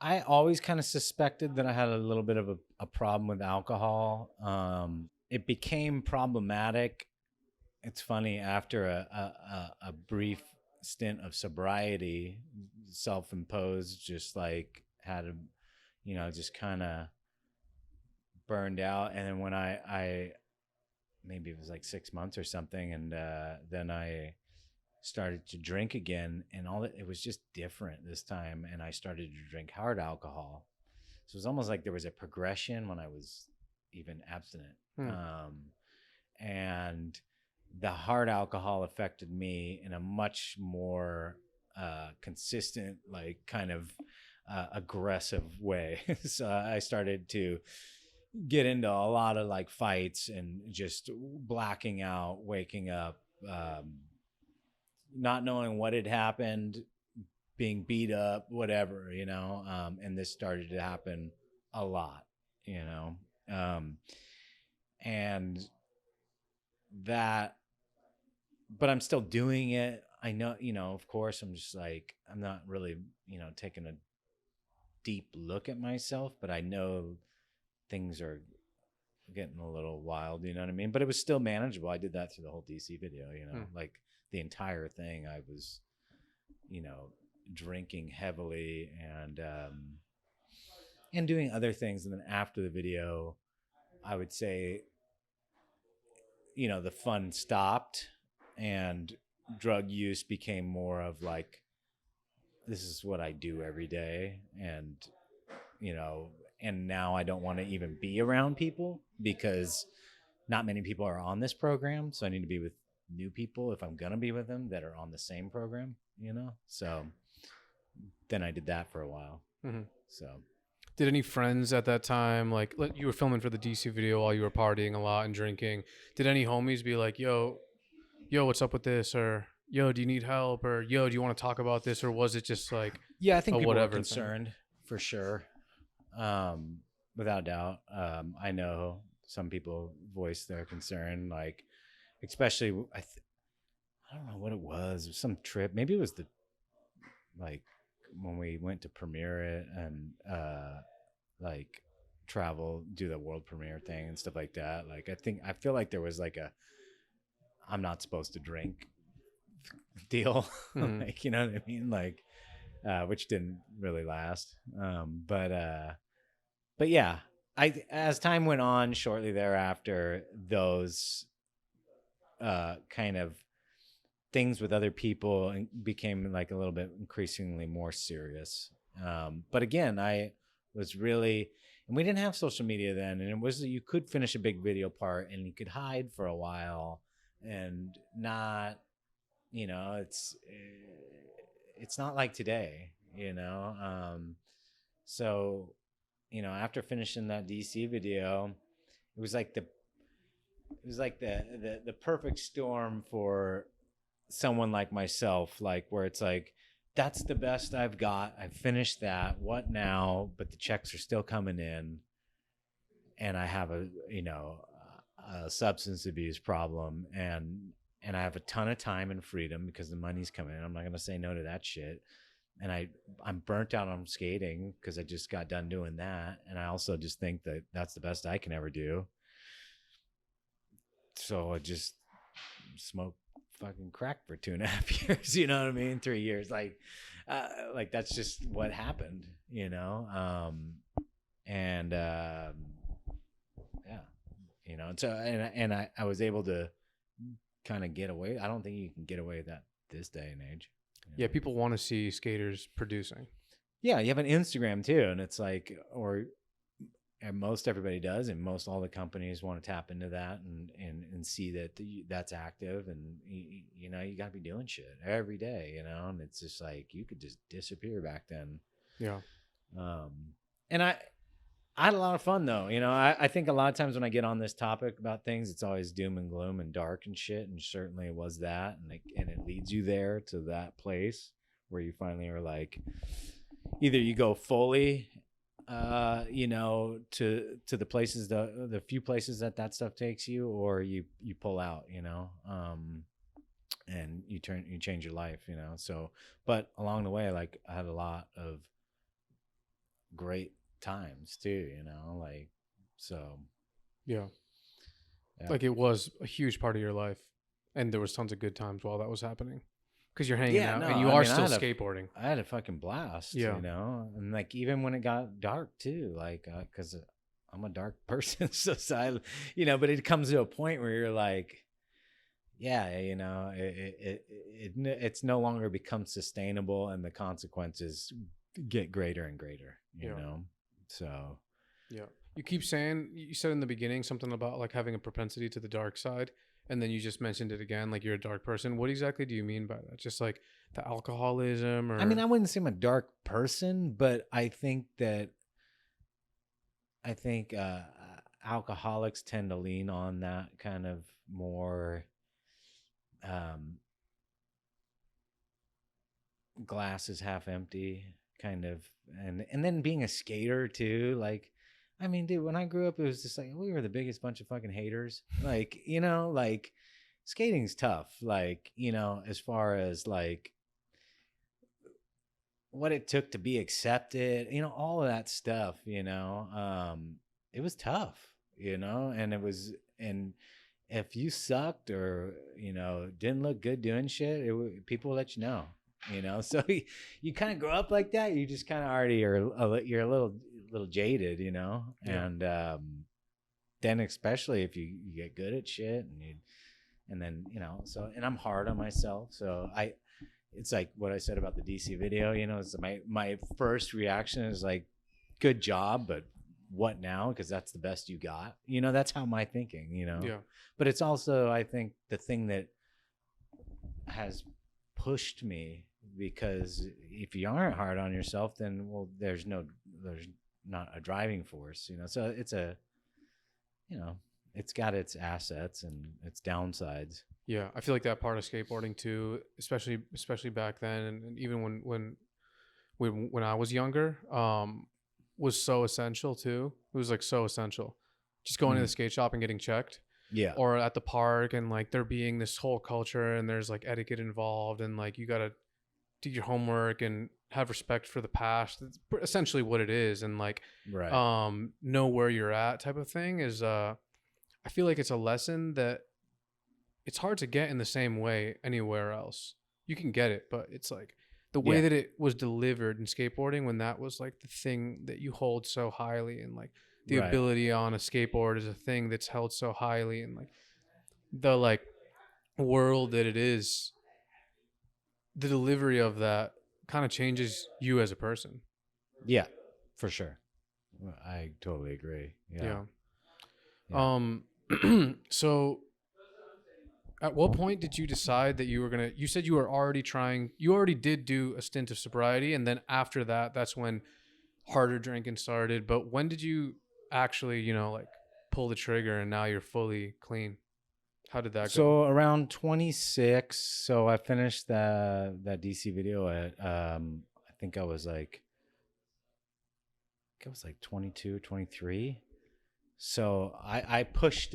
I always kind of suspected that I had a little bit of a problem with alcohol. It became problematic. It's funny, after a brief stint of sobriety, self-imposed, just like had a, just kind of burned out. And then when I maybe it was like 6 months or something, and then I started to drink again, and it was just different this time, and I started to drink hard alcohol. So it was almost like there was a progression when I was even abstinent. Hmm. And the hard alcohol affected me in a much more consistent, like kind of aggressive way. So I started to get into a lot of like fights and just blacking out, waking up, not knowing what had happened, being beat up, whatever, and this started to happen a lot, you know. And that, but I'm still doing it. I know, of course, I'm just like, I'm not really, taking a deep look at myself, but I know things are getting a little wild, you know what I mean? But it was still manageable. I did that through the whole DC video, Hmm. like the entire thing. I was, drinking heavily, and doing other things. And then after the video, I would say, the fun stopped, and drug use became more of like, this is what I do every day. And, you know, and now I don't want to even be around people because not many people are on this program. So I need to be with new people if I'm going to be with them that are on the same program, So then I did that for a while. Hmm. So Did any friends at that time, like you were filming for the DC video while you were partying a lot and drinking? Did any homies be like, yo, what's up with this? Or, yo, do you need help? Or, yo, do you want to talk about this? Or was it just like yeah, I a think people were whatever thing? concerned for sure. Um, Without a doubt. I know some people voiced their concern, like, especially, I don't know what it was, some trip. Maybe it was like, when we went to premiere it, and like travel, do the world premiere thing and stuff like that. Like, I feel like there was like a, I'm not supposed to drink deal. Hmm. Like, you know what I mean? Like, which didn't really last. But yeah, as time went on, shortly thereafter, those kind of things with other people became like a little bit increasingly more serious. But again, I was really, and we didn't have social media then, and it was, you could finish a big video part and you could hide for a while and not, it's not like today, so, after finishing that DC video, it was like the perfect storm for someone like myself, like, where it's like, that's the best I've got. I've finished that. What now? But the checks are still coming in, and I have a substance abuse problem, and I have a ton of time and freedom because the money's coming in. I'm not gonna say no to that shit. And I'm burnt out on skating because I just got done doing that, and I also just think that that's the best I can ever do. So I just smoke fucking crack for 2.5 years. You know what I mean? 3 years, like that's just what happened. And yeah, and so, and I was able to kind of get away. I don't think you can get away with that this day and age. Yeah, people want to see skaters producing. Yeah, you have an Instagram too, and it's like, or and most everybody does, and most all the companies want to tap into that, and see that that's active, and you got to be doing shit every day, and it's just like you could just disappear back then. Yeah. um and I had a lot of fun though. I think a lot of times when I get on this topic about things, it's always doom and gloom and dark and shit, and certainly it was that, and it leads you there to that place where you finally are like, either you go fully to the places, the few places that stuff takes you, or you pull out, and you change your life. So, but along the way, like, I had a lot of great times too, like, so Yeah. yeah. Like it was a huge part of your life, and there was tons of good times while that was happening, because you're hanging Yeah, out no, and you I are mean, still skateboarding. I had a fucking blast, Yeah. and like even when it got dark too, like, because I'm a dark person, so I, but it comes to a point where you're like, yeah, it's no longer becomes sustainable, and the consequences get greater and greater, Yeah. So Yeah. You keep saying, you said in the beginning something about like having a propensity to the dark side, and then you just mentioned it again, like you're a dark person. What exactly do you mean by that? Just like the alcoholism, I mean, I or wouldn't say I'm a dark person, but I think alcoholics tend to lean on that kind of more um, glass is half empty kind of, and then being a skater too. Like, I mean, dude, when I grew up, it was just like we were the biggest bunch of fucking haters. Like, like skating's tough. Like, as far as like what it took to be accepted, all of that stuff, it was tough, and and if you sucked or, didn't look good doing shit, people will let you know, so you kind of grow up like that. You just kind of already you're a little jaded, yeah, and then especially if you get good at shit and then, so, and I'm hard on myself. So it's like what I said about the DC video, it's my first reaction is like, good job, but what now? Because that's the best you got. That's how my thinking, yeah, But it's also, I think, the thing that has pushed me, because if you aren't hard on yourself, then, well, there's not a driving force, So you know, it's got its assets and its downsides. yeah. I feel like that part of skateboarding too, especially back then, and even when I was younger, was so essential too. It was like so essential. Just going to the Mm. skate shop and getting checked, Yeah. or at the park, and like there being this whole culture, and there's like etiquette involved, and like you gotta do your homework and have respect for the past. That's essentially what it is, and like Right. know where you're at type of thing is. I feel like it's a lesson that it's hard to get in the same way anywhere else. You can get it, but it's like the way Yeah. that it was delivered in skateboarding, when that was like the thing that you hold so highly, and like the Right. ability on a skateboard is a thing that's held so highly, and like the like world that it is, the delivery of that kind of changes you as a person. Yeah, for sure. I totally agree. Yeah. Yeah. Yeah. So at what point did you decide that you said you were already you already did do a stint of sobriety, and then after that, that's when harder drinking started. But when did you actually, like pull the trigger and now you're fully clean? How did that go? So around 26, so I finished that DC video at I think I was like 22, 23. So I pushed,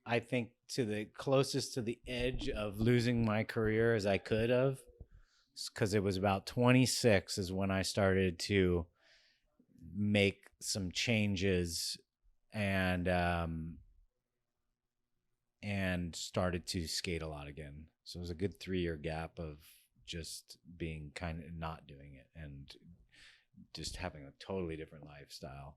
I think, to the closest to the edge of losing my career as I could have, because it was about 26 is when I started to make some changes and started to skate a lot again. So it was a good 3-year gap of just being kind of not doing it and just having a totally different lifestyle.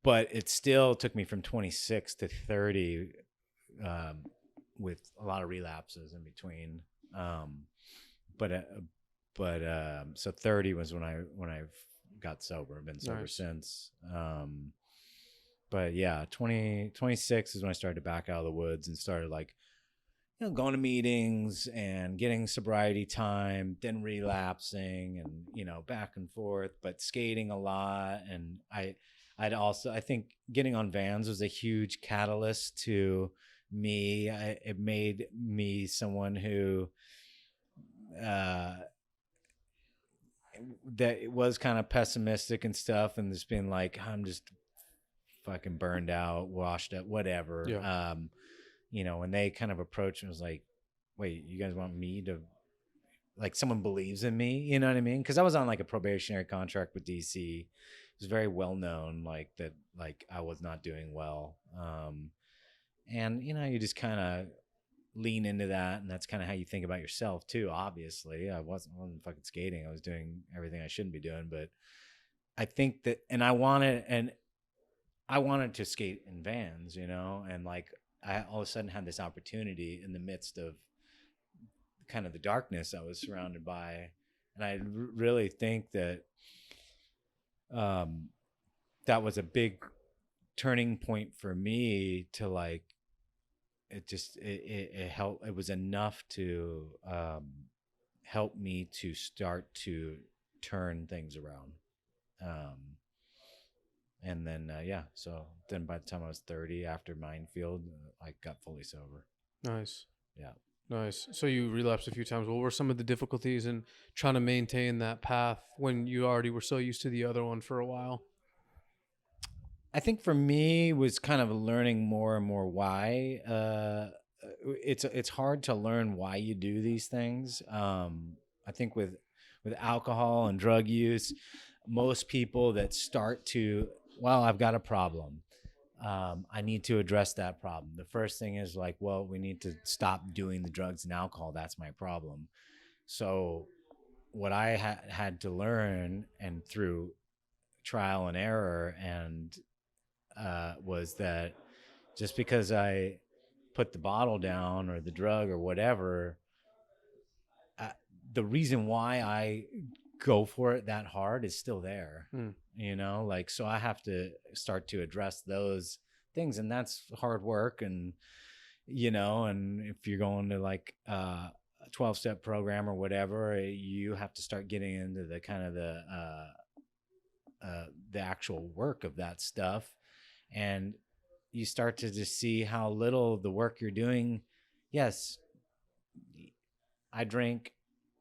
But it still took me from 26 to 30, with a lot of relapses in between. But so 30 was when I got sober. I've been sober Nice. since. But yeah, 26 is when I started to back out of the woods and started like, going to meetings and getting sobriety time, then relapsing and, back and forth, but skating a lot. And I think getting on Vans was a huge catalyst to me. It made me someone who, that it was kind of pessimistic and stuff, and just being like, I'm just fucking burned out, washed up, whatever. Yeah. When they kind of approached me, I was like, wait, you guys want me to like someone believes in me, you know what I mean? Because I was on like a probationary contract with DC. It was very well known, like that, like I was not doing well. And you know, you just kind of lean into that, and that's kind of how you think about yourself too. Obviously, I wasn't fucking skating. I was doing everything I shouldn't be doing, but I think that, and I wanted to skate in Vans, you know, and like I all of a sudden had this opportunity in the midst of kind of the darkness I was surrounded by, and I really think that um, that was a big turning point for me to like it helped. It was enough to help me to start to turn things around. Um, and then yeah, so then by the time I was 30, after Minefield, I got fully sober. Nice. Yeah. Nice. So you relapsed a few times. What were some of the difficulties in trying to maintain that path when you already were so used to the other one for a while? I think for me was kind of learning more and more why. It's hard to learn why you do these things. I think with alcohol and drug use, most people that start to, well, I've got a problem. I need to address that problem. The first thing is like, well, we need to stop doing the drugs and alcohol. That's my problem. So what I had to learn, and through trial and error, and was that just because I put the bottle down or the drug or whatever, uh, the reason why I go for it that hard is still there. You know, like, so I have to start to address those things, and that's hard work. And you know, and if you're going to like a 12-step program or whatever, you have to start getting into the kind of the actual work of that stuff, and you start to just see how little the work you're doing. Yes, I drink.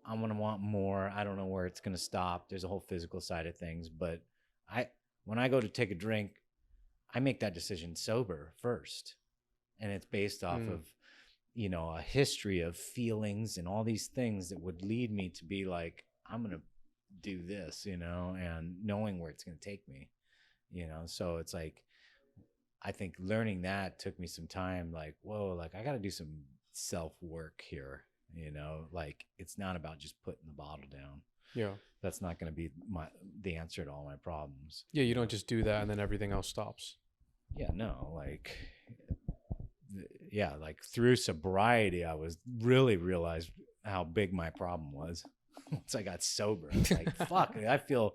I'm gonna want more. I don't know where it's gonna stop. There's a whole physical side of things, but when I go to take a drink, I make that decision sober first, and it's based off of, you know, a history of feelings and all these things that would lead me to be like, I'm gonna do this, you know, and knowing where it's gonna take me, you know. So it's like, I think learning that took me some time. Like, whoa, like I got to do some self work here. You know, like it's not about just putting the bottle down. Yeah. That's not going to be the answer to all my problems. Yeah, you don't just do that and then everything else stops. Yeah, no, like, yeah, like through sobriety, I was really realized how big my problem was. Once I got sober, like, fuck, I feel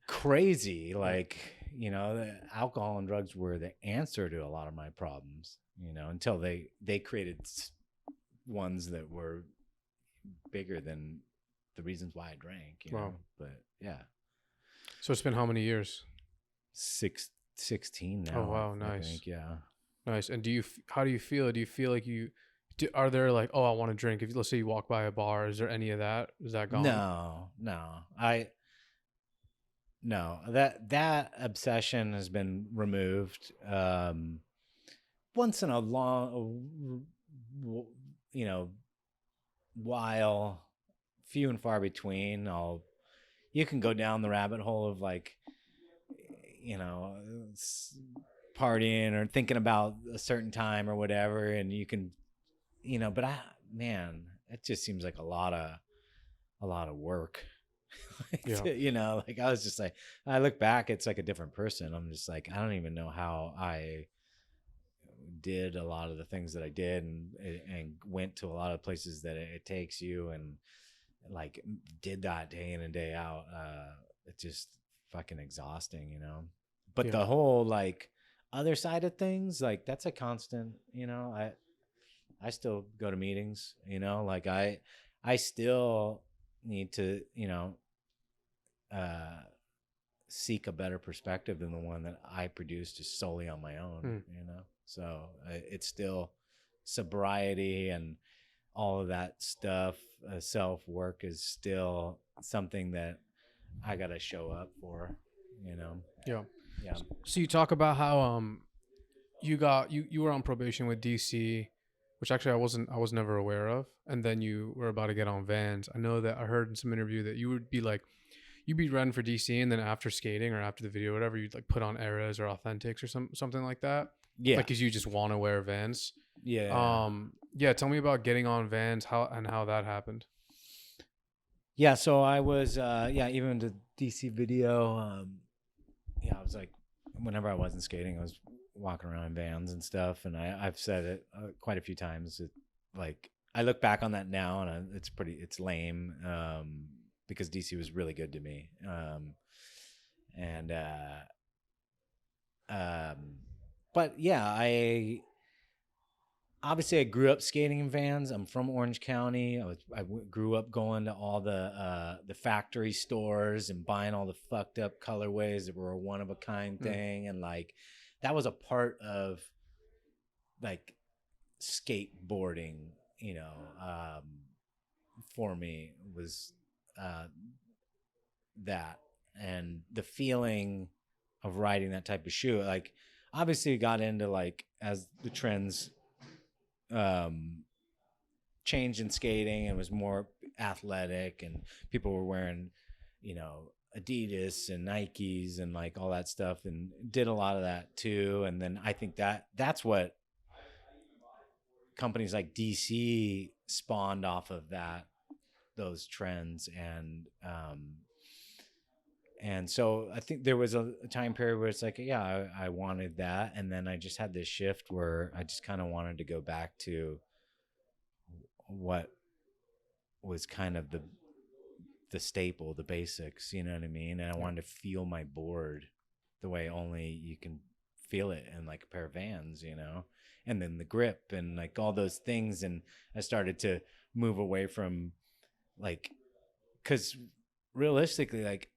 crazy. Like, you know, the alcohol and drugs were the answer to a lot of my problems, you know, until they created ones that were bigger than the reasons why I drank, you know. But yeah. So it's been how many years? 16 now. Oh wow, I nice. think, yeah. Nice. And how do you feel? Do you feel like are there like, oh, I want to drink? If let's say you walk by a bar, is there any of that? Is that gone? No, that obsession has been removed. Once in a long, you know, while, few and far between, you can go down the rabbit hole of like, you know, partying or thinking about a certain time or whatever, and you can, you know, but man, it just seems like a lot of work. Yeah. You know, like I was just like, I look back, it's like a different person. I'm just like, I don't even know how I did a lot of the things that I did, and went to a lot of places that it takes you, and like did that day in and day out. It's just fucking exhausting, you know. But the whole like other side of things, like that's a constant, you know. I still go to meetings, you know, like I still need to, you know, seek a better perspective than the one that I produced just solely on my own, you know. So it's still sobriety and all of that stuff. Self work is still something that I got to show up for, you know. Yeah. Yeah. So you talk about how you were on probation with DC. which actually I was never aware of. And then you were about to get on Vans. I know that I heard in some interview that you would be like, you'd be running for DC, and then after skating or after the video, or whatever, you'd like put on Eras or Authentics or something like that. Yeah. Like, cause you just want to wear Vans. Yeah. Yeah. Tell me about getting on Vans, how that happened. Yeah. So I was, even the DC video. I was like, whenever I wasn't skating, I was walking around in Vans and stuff. And I've said it quite a few times. Like, I look back on that now, and it's lame, because DC was really good to me. But yeah, I grew up skating in Vans. I'm from Orange County. Grew up going to all the factory stores and buying all the fucked up colorways that were a one of a kind thing, and like that was a part of like skateboarding. For me was that, and the feeling of riding that type of shoe. Like, obviously, it got into like as the trends changed in skating and was more athletic, and people were wearing Adidas and Nikes and like all that stuff, and did a lot of that too. And then I think that's what companies like DC spawned off of those trends. And so I think there was a time period where it's like, yeah, I wanted that. And then I just had this shift where I just kind of wanted to go back to what was kind of the staple, the basics, you know what I mean? And I wanted to feel my board the way only you can feel it in like a pair of Vans, and then the grip and like all those things. And I started to move away from like, because realistically, like,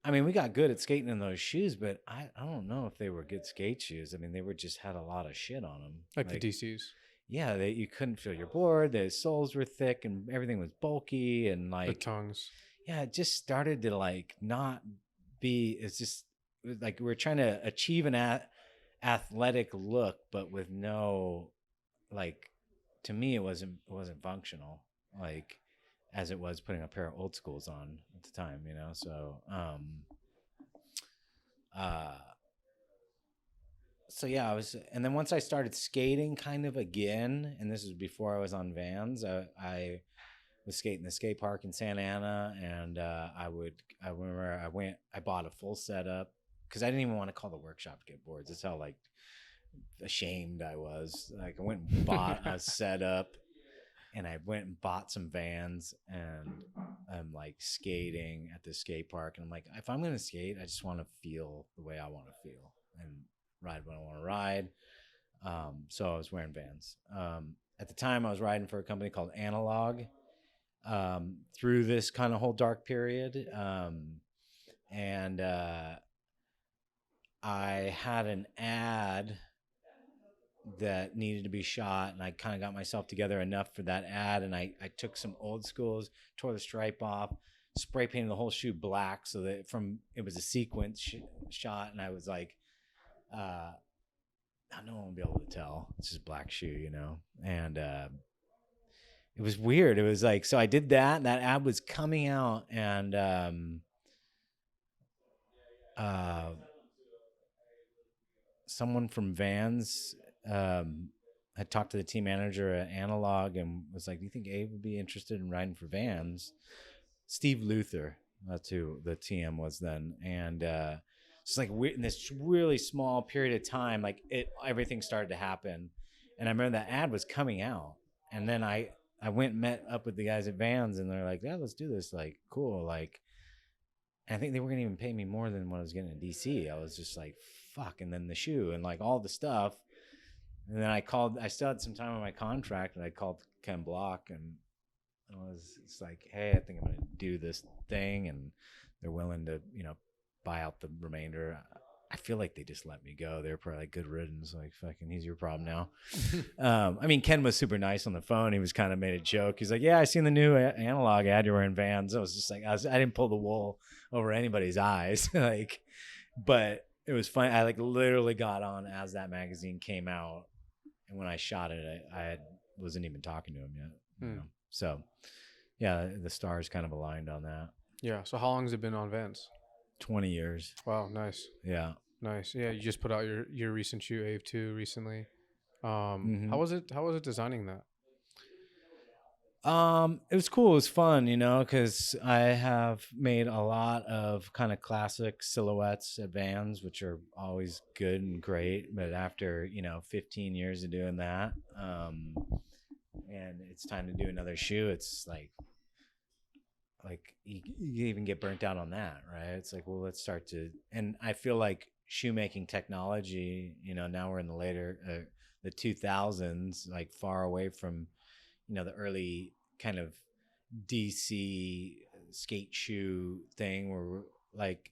I mean, we got good at skating in those shoes, but I don't know if they were good skate shoes. I mean, they were just had a lot of shit on them. Like the DCs. Yeah, you couldn't feel your board. The soles were thick and everything was bulky, and like the tongues. Yeah, it just started to like not be. It's just like we're trying to achieve an athletic look, but with no, like, to me it wasn't functional, like as it was putting a pair of old schools on at the time, So so yeah, and then once I started skating kind of again, and this was before I was on Vans, I was skating the skate park in Santa Ana, and I remember I bought a full setup because I didn't even want to call the workshop to get boards. That's how like ashamed I was. Like, I went and bought a setup, and I went and bought some Vans, and I'm like skating at the skate park, and I'm like, if I'm gonna skate, I just want to feel the way I want to feel and ride when I want to ride. So I was wearing Vans. At the time, I was riding for a company called Analog. Through this kind of whole dark period, and I had an ad that needed to be shot, and I kind of got myself together enough for that ad, and I took some old schools, tore the stripe off, spray painted the whole shoe black so that it was a sequence shot, and I was like, no one will be able to tell, it's just black shoe, and it was weird. It was like, so I did that ad was coming out, and someone from Vans had talked to the team manager at Analog and was like, do you think Abe would be interested in riding for Vans? Steve Luther, that's who the TM was then. And it's like in this really small period of time, like everything started to happen. And I remember that ad was coming out, and then I went and met up with the guys at Vans, and they're like, yeah, let's do this. Like, cool. Like, and I think they weren't going to even pay me more than what I was getting in DC. I was just like, fuck. And then the shoe and like all the stuff. And then I still had some time on my contract, and I called Ken Block, and it's like, hey, I think I'm going to do this thing. And they're willing to, buy out the remainder. I feel like they just let me go. They were probably like, good riddance. Like, fucking, he's your problem now. I mean, Ken was super nice on the phone. He was kind of made a joke. He's like, yeah, I seen the new Analog ad. You're wearing Vans. I was just like, I didn't pull the wool over anybody's eyes. Like, but it was funny. I like literally got on as that magazine came out. And when I shot it, I had wasn't even talking to him yet. You Hmm. know? So yeah, the stars kind of aligned on that. Yeah. So how long has it been on Vans? 20 years. Wow, nice. Yeah. Nice. Yeah, you just put out your recent shoe Ep.2 recently. Hmm. How was it designing that? It was cool. It was fun, you know, because I have made a lot of kind of classic silhouettes at Vans, which are always good and great. But after, 15 years of doing that, and it's time to do another shoe, it's like you even get burnt out on that, right? It's like, well, let's start to, and I feel like shoemaking technology, now we're in the 2000s, like far away from, the early kind of DC skate shoe thing where we're like,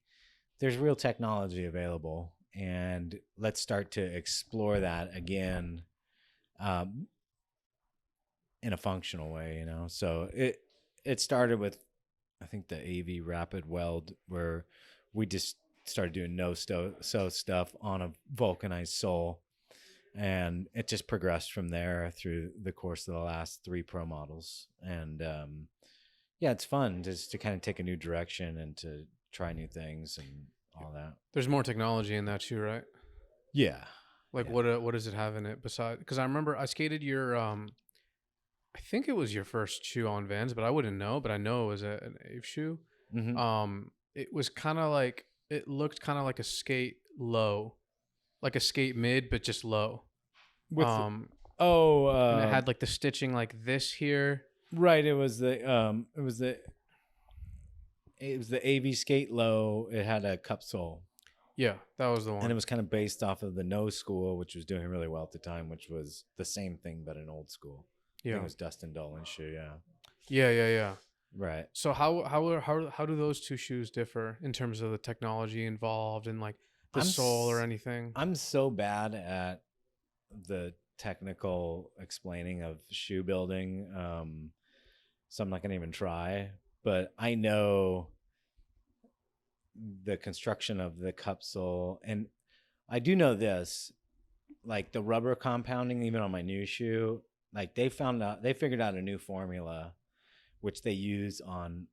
there's real technology available, and let's start to explore that again, um, in a functional way, So it started with, I think, the AV Rapid Weld, where we just started doing no-sew stuff on a vulcanized sole, and it just progressed from there through the course of the last 3 pro models. And yeah, it's fun just to kind of take a new direction and to try new things and all that. There's more technology in that shoe, right? Yeah. Like Yeah. what does it have in it besides? Because I remember I skated your I think it was your first shoe on Vans, but I wouldn't know. But I know it was an Ave shoe. Mm-hmm. It was kind of like it looked kind of like a skate low, like a skate mid, but just low. With Um, and it had like the stitching like this here. right, it was the AV Skate Low. It had a cup sole. Yeah, that was the And one. it was kind of based off of the No School, which was doing really well at the time, which was the same thing but an old school. I think Yeah, it was Dustin Dolan's shoe. Yeah. yeah. Right. So how do those two shoes differ in terms of the technology involved and like the sole or anything? I'm so bad at the technical explaining of shoe building, so I'm not gonna even try. But I know the construction of the cup sole, and I do know this, like the rubber compounding, even on my new shoe, like they figured out a new formula which they use on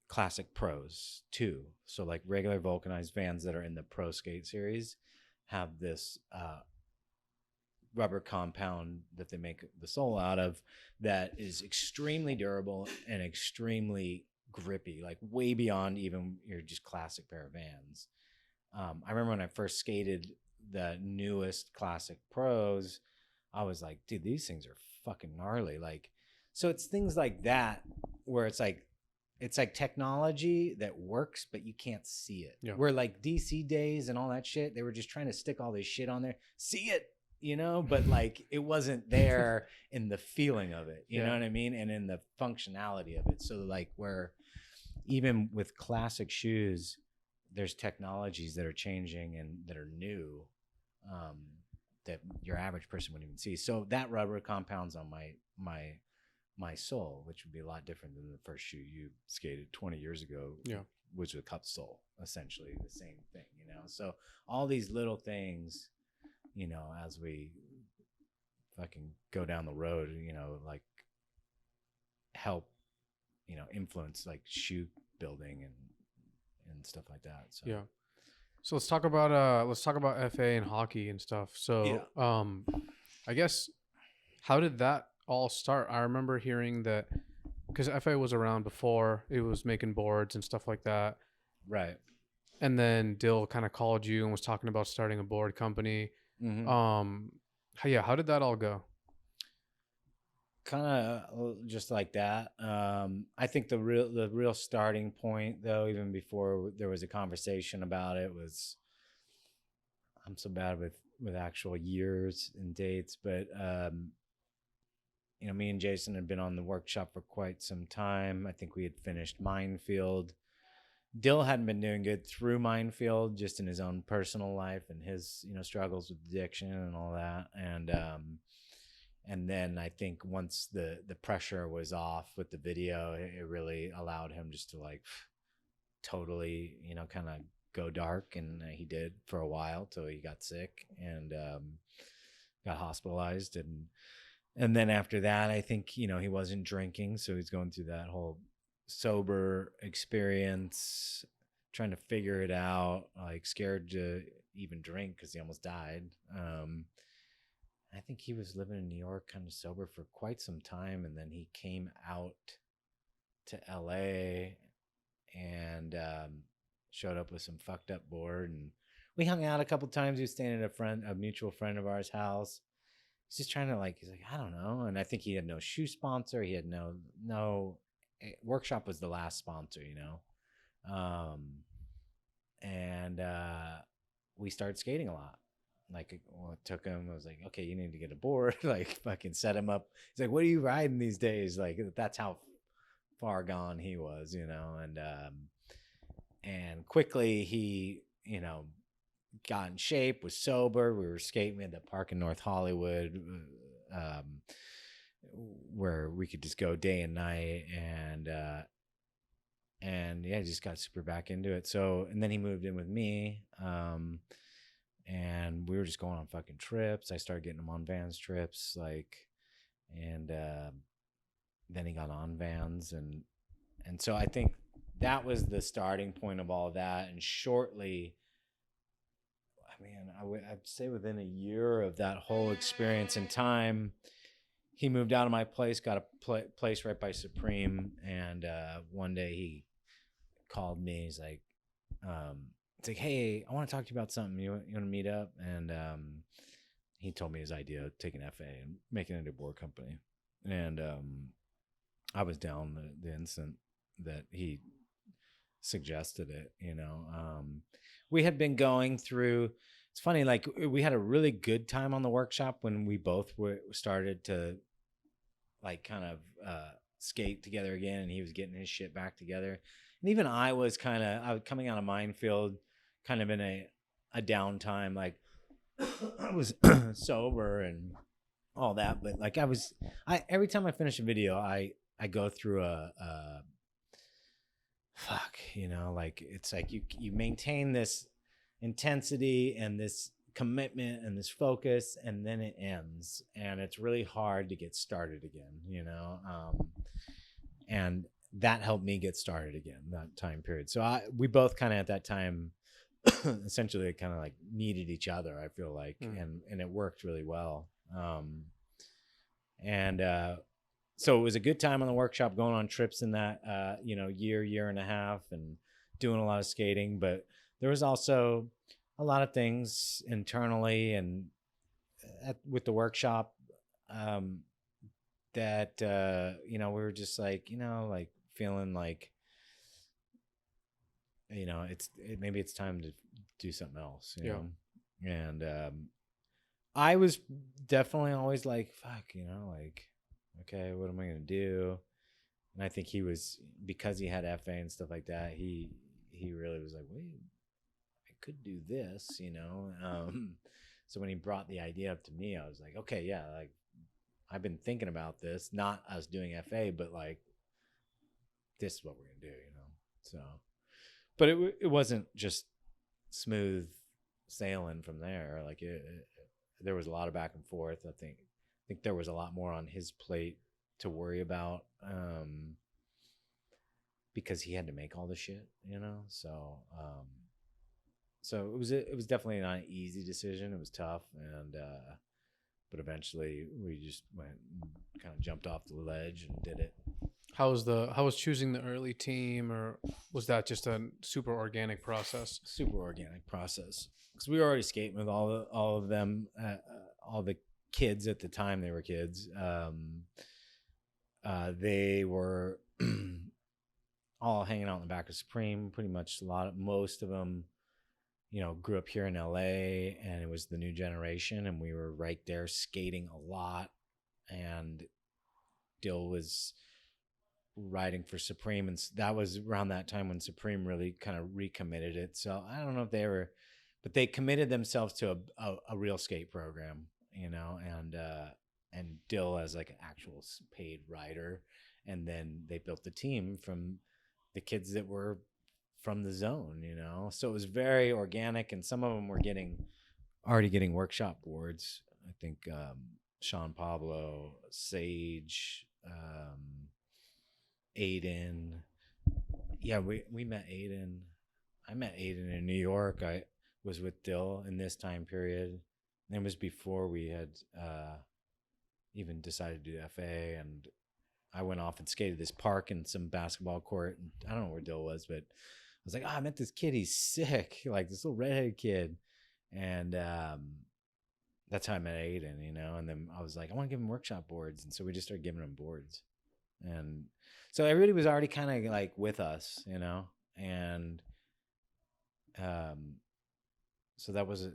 classic pros too. So like regular vulcanized Vans that are in the Pro Skate series have this rubber compound that they make the sole out of that is extremely durable and extremely grippy, like way beyond even your just classic pair of Vans. I remember when I first skated the newest classic pros, I was like, dude, these things are fucking gnarly. Like, so it's things like that where it's like technology that works, but you can't see it. Yeah. Where like DC days and all that shit, they were just trying to stick all this shit on there, see it, but like it wasn't there in the feeling of it, you know what I mean? And in the functionality of it. So like where even with classic shoes, there's technologies that are changing and that are new, that your average person wouldn't even see. So that rubber compounds on my sole, which would be a lot different than the first shoe you skated 20 years ago, which was a cup sole, essentially the same thing, So all these little things, as we fucking go down the road, like help, influence like shoe building and stuff like that. So Yeah. So let's talk about FA and hockey and stuff. So I guess how did that all start? I remember hearing that because FA was around before, it was making boards and stuff like that. Right. And then Dill kind of called you and was talking about starting a board company. Mm-hmm. How did that all go? Kind of just like that. I think the real starting point, though, even before there was a conversation about it, was, I'm so bad with actual years and dates, but me and Jason had been on the workshop for quite some time. I think we had finished Minefield. Dill hadn't been doing good through Minefield, just in his own personal life and his struggles with addiction and all that, and then I think once the pressure was off with the video, it really allowed him just to like totally, kind of go dark. And he did for a while till he got sick and got hospitalized. And And then after that, I think, you know, he wasn't drinking. So he's going through that whole sober experience, trying to figure it out, like scared to even drink because he almost died. I think he was living in New York kind of sober for quite some time. And then he came out to LA and showed up with some fucked up board. And we hung out a couple times. He was staying at a mutual friend of ours' house. He's just trying to like, he's like, I don't know. And I think he had no shoe sponsor. He had no workshop was the last sponsor, you know. And we started skating a lot. Like, well, it took him, I was like, okay, you need to get a board. Like, fucking set him up. He's like, what are you riding these days? Like, that's how far gone he was, you know. And quickly he, you know, got in shape, was sober. We were skating at the park in North Hollywood, where we could just go day and night, and yeah, just got super back into it. So, and then he moved in with me, and we were just going on fucking trips. I started getting him on Vans trips, like, and then he got on Vans, and so I think that was the starting point of all of that. And shortly, I mean, I'd say within a year of that whole experience and time, he moved out of my place, got a place right by Supreme, and one day he called me. He's like, it's like, hey, I want to talk to you about something. You want to meet up? And he told me his idea of taking FA and making it a board company. And I was down the instant that he suggested it, you know. We had been going through, it's funny, like we had a really good time on the workshop when we both started to like kind of skate together again, and he was getting his shit back together. And even I was coming out of Minefield kind of in a downtime, like I was sober and all that, but like I every time I finish a video, I go through a fuck, you know, like it's like you maintain this intensity and this commitment and this focus, and then it ends, and it's really hard to get started again, you know. And that helped me get started again, that time period. So we both kind of at that time essentially kind of like needed each other, I feel like. And it worked really well. And so it was a good time on the workshop, going on trips in that you know, year and a half, and doing a lot of skating. But there was also a lot of things internally and with the workshop that you know, we were just like, you know, like feeling like, you know, maybe it's time to do something else, you know. And I was definitely always like, fuck, you know, like, okay, what am I gonna do? And I think he was, because he had FA and stuff like that, he really was like, wait, I could do this, you know. So when he brought the idea up to me, I was like, okay, yeah, like I've been thinking about this, not us doing FA, but like this is what we're gonna do, you know. So, but it wasn't just smooth sailing from there. Like there was a lot of back and forth. I think there was a lot more on his plate to worry about, because he had to make all the shit, you know. So it was definitely not an easy decision. It was tough, and but eventually we just went and kind of jumped off the ledge and did it. How was choosing the early team, or was that just a super organic process? Super organic process, because we were already skating with all of them, all the kids at the time. They were kids. They were all hanging out in the back of Supreme. Pretty much most of them, you know, grew up here in LA, and it was the new generation, and we were right there skating a lot. And Dill was riding for Supreme, and that was around that time when Supreme really kind of recommitted it. So I don't know if they were, but they committed themselves to a real skate program, you know, and Dill as like an actual paid rider. And then they built the team from the kids that were from the zone, you know. So it was very organic, and some of them were already getting workshop boards. I think Sean Pablo, Sage, Aiden. Yeah, we met Aiden. I met Aiden in New York. I was with Dill in this time period. And it was before we had even decided to do FA. And I went off and skated this park in some basketball court. And I don't know where Dill was, but I was like, oh, I met this kid. He's sick. Like this little redheaded kid. And that's how I met Aiden, you know. And then I was like, I want to give him workshop boards. And so we just started giving him boards. And so everybody was already kind of like with us, you know. And so that was a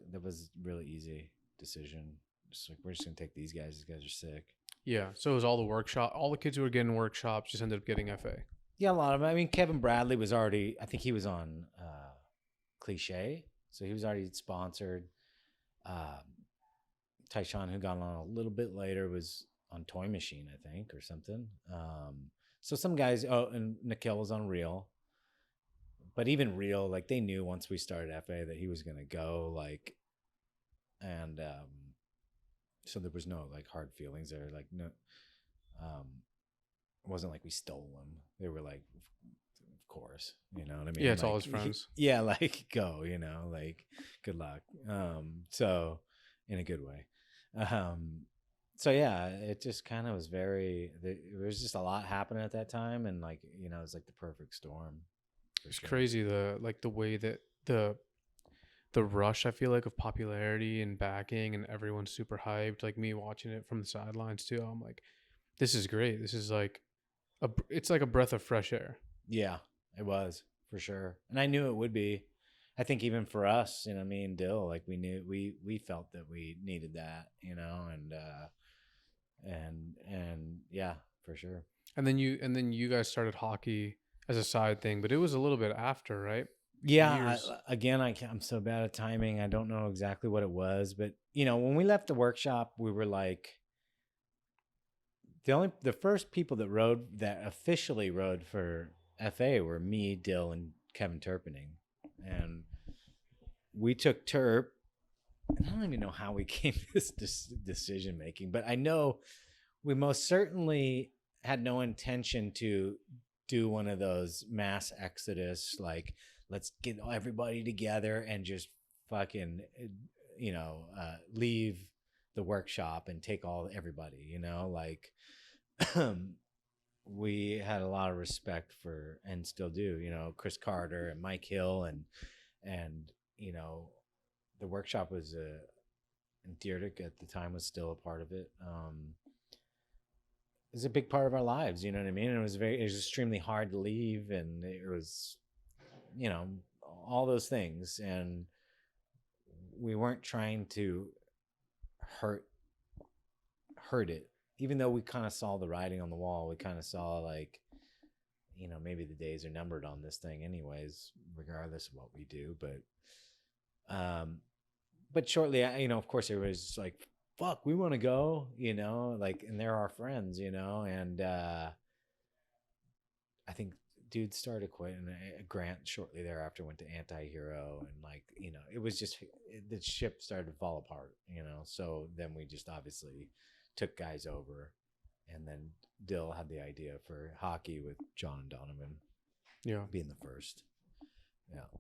really easy decision. Just like we're just gonna take these guys. These guys are sick. Yeah. So it was all the kids who were getting workshops just ended up getting FA. Yeah, a lot of them. I mean, Kevin Bradley was already. I think he was on Cliche, so he was already sponsored. Tyshawn, who got on a little bit later, was on Toy Machine, I think, or something. So some guys. Oh, and Nikhil was on Reel. But even Real, like they knew once we started FA that he was gonna go, like, and so there was no like hard feelings there. Like no, it wasn't like we stole them. They were like, of course, you know what I mean? Yeah, it's like, all his friends. Yeah, like go, you know, like good luck. So in a good way. So yeah, it just kind of was very. There was just a lot happening at that time, and like you know, it was like the perfect storm. It's crazy the way that the rush I feel like of popularity and backing and everyone's super hyped. Like me watching it from the sidelines too. I'm like, this is great. This is like it's like a breath of fresh air. Yeah, it was for sure, and I knew it would be. I think even for us, you know, me and Dill, like we knew we felt that we needed that, you know, and yeah, for sure. And then you guys started hockey as a side thing, but it was a little bit after, right? Yeah, I'm so bad at timing. I don't know exactly what it was, but you know, when we left the workshop, we were like the first people that officially rode for FA were me, Dill, and Kevin Turpinning, and we took Terp. I don't even know how we came to this decision making, but I know we most certainly had no intention to do one of those mass exodus, like let's get everybody together and just fucking, you know, leave the workshop and take everybody, you know, like we had a lot of respect for, and still do, you know, Chris Carter and Mike Hill, and you know, the workshop was and Deerdick at the time was still a part of it. It was a big part of our lives, you know what I mean? And it was extremely hard to leave, and it was, you know, all those things, and we weren't trying to hurt it, even though we kind of saw the writing on the wall. We kind of saw like, you know, maybe the days are numbered on this thing anyways, regardless of what we do. But shortly, you know, of course everybody's just like, fuck, we want to go, you know, like, and they're our friends, you know, and I think dude started quitting. Grant shortly thereafter went to Anti-Hero, and like, you know, it was just the ship started to fall apart, you know. So then we just obviously took guys over, and then Dill had the idea for hockey with John and Donovan, Yeah, being the first. Yeah.